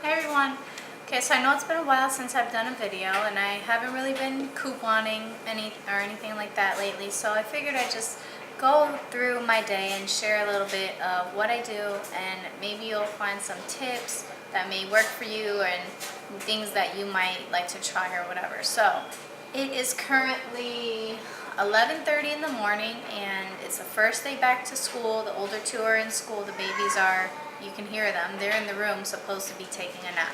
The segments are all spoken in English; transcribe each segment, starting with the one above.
Hey everyone. Okay, so I know it's been a while since I've done a video and I haven't really been couponing anything like that lately, so I figured I'd just go through my day and share a little bit of what I do, and maybe you'll find some tips that may work for you and things that you might like to try or whatever. So it is currently 11:30 in the morning and it's the first day back to school. The older two are in school, the babies are, you can hear them, they're in the room supposed to be taking a nap.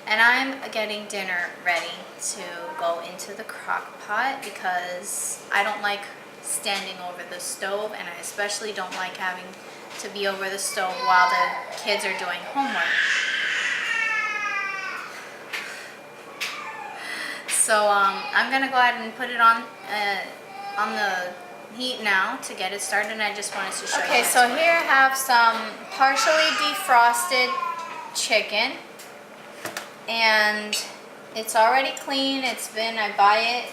And I'm getting dinner ready to go into the crock pot because I don't like standing over the stove, and I especially don't like having to be over the stove while the kids are doing homework. So I'm gonna go ahead and put it on the heat now to get it started, and I just wanted to show you. Okay, so here I have some partially defrosted chicken, and it's already clean. I buy it,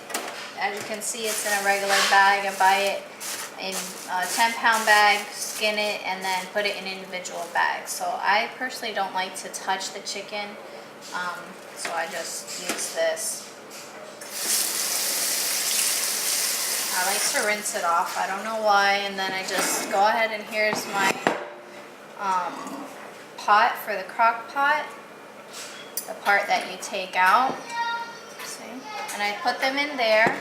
as you can see, it's in a regular bag. I buy it in a 10-pound bag, skin it, and then put it in individual bags. So I personally don't like to touch the chicken, so I just use this. I like to rinse it off, I don't know why, and then I just go ahead, and here's my pot for the crock pot, the part that you take out, see, and I put them in there.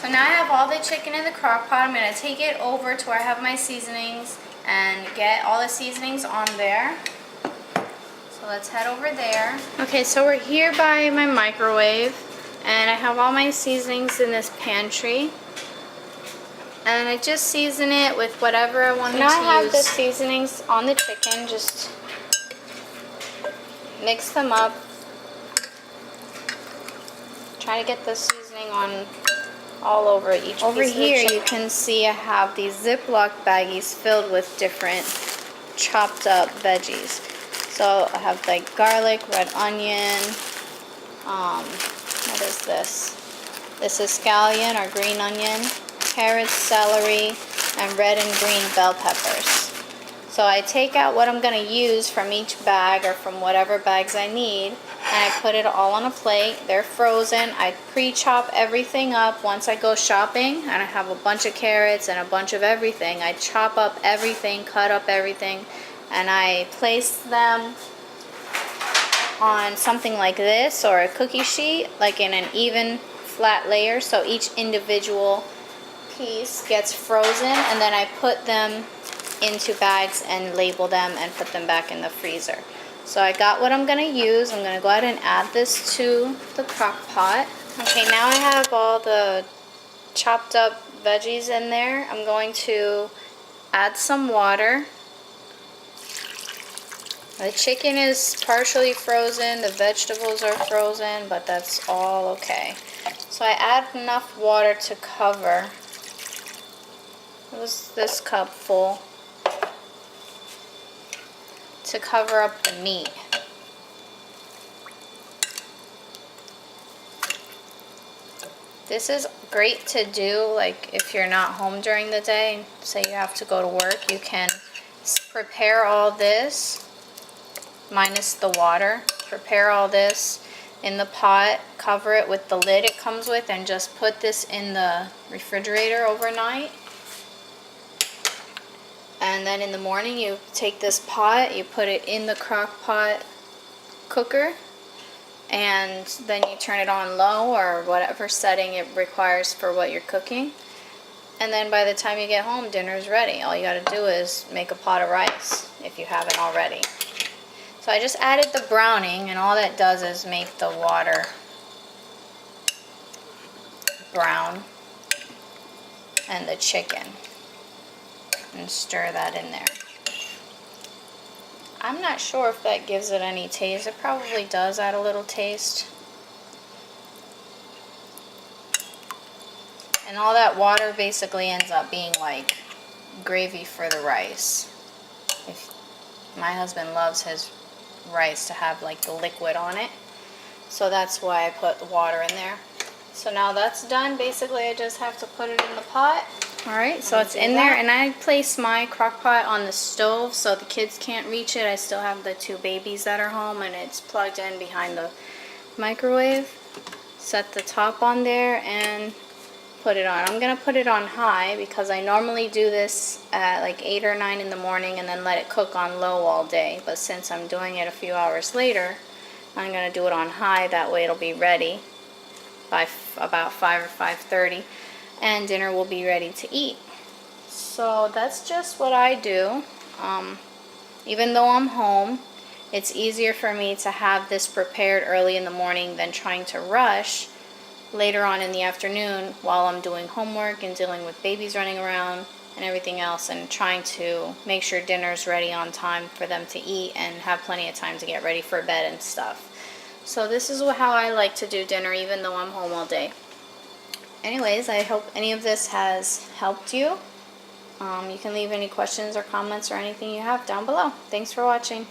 So now I have all the chicken in the crock pot. I'm going to take it over to where I have my seasonings and get all the seasonings on there. So let's head over there. Okay, so we're here by my microwave, and I have all my seasonings in this pantry. And I just season it with whatever I want to use. Now I have the seasonings on the chicken, just mix them up. Try to get the seasoning on all over each piece. Over here you can see I have these Ziploc baggies filled with different chopped up veggies. So I have like garlic, red onion, what is this? This is scallion or green onion, carrots, celery, and red and green bell peppers. So I take out what I'm going to use from each bag or from whatever bags I need, and I put it all on a plate. They're frozen. I pre-chop everything up once I go shopping, and I have a bunch of carrots and a bunch of everything. I chop up everything, cut up everything, and I place them on something like this or a cookie sheet, like in an even flat layer, so each individual piece gets frozen, and then I put them into bags and label them and put them back in the freezer. So I got what I'm going to use. I'm going to go ahead and add this to the crock pot. Okay, now I have all the chopped up veggies in there. I'm going to add some water. The chicken is partially frozen, the vegetables are frozen, but that's all okay. So I add enough water to cover. It was this cup full to cover up the meat. This is great to do like if you're not home during the day, say you have to go to work, you can prepare all this minus the water. Prepare all this in the pot, cover it with the lid it comes with, and just put this in the refrigerator overnight. And then in the morning you take this pot, you put it in the crock pot cooker, and then you turn it on low or whatever setting it requires for what you're cooking. And then by the time you get home, dinner's ready. All you gotta do is make a pot of rice if you haven't already. So I just added the browning, and all that does is make the water brown, and the chicken, and stir that in there. I'm not sure if that gives it any taste. It probably does add a little taste. And all that water basically ends up being like gravy for the rice. My husband loves his rice to have like the liquid on it, so that's why I put the water in there. So now that's done. Basically I just have to put it in the pot Alright, so it's in there, and I place my crock pot on the stove so the kids can't reach it. I still have the 2 babies that are home, and it's plugged in behind the microwave. Set the top on there and put it on. I'm going to put it on high because I normally do this at like 8 or 9 in the morning and then let it cook on low all day. But since I'm doing it a few hours later, I'm going to do it on high. That way it'll be ready by about 5 or 5:30. And dinner will be ready to eat. So that's just what I do. Even though I'm home, it's easier for me to have this prepared early in the morning than trying to rush later on in the afternoon while I'm doing homework and dealing with babies running around and everything else, and trying to make sure dinner's ready on time for them to eat and have plenty of time to get ready for bed and stuff. So this is how I like to do dinner even though I'm home all day. Anyways, I hope any of this has helped you. You can leave any questions or comments or anything you have down below. Thanks for watching.